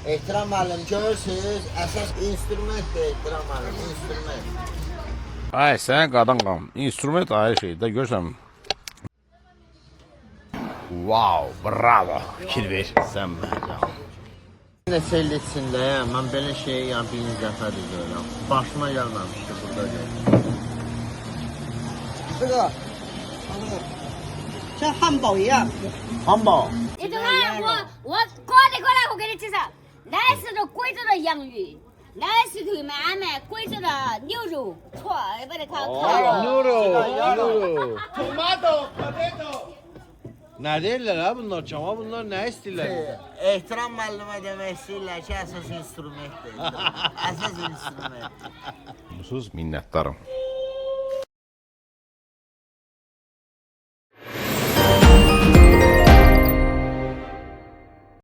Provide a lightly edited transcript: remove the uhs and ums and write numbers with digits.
Ehtiram müəllim, görürsünüz, əsas instrumentdir Ehtiram müəllim, instrument. Ay sən qadın instrument ayrı şeydə görsən. Wow, bravo. Fikir ver sən mənə. Neçə il içində, mən belə şeyi ya birinci dəfədir görürəm. Başıma gəlməmişdi burada görürəm. 这个，像汉堡一样。汉堡。你等下我过来，我给你介绍，那是个贵州的洋芋，那是头俺们贵州的牛肉，错，把它烤了。 Ne derler ha bunlar çama bunlar ne istiyorlar? Ehtiram müəllimə demək istəyirlər ki, əsas instrumentdir. Əsas instrument. Onsuz minnətdarım.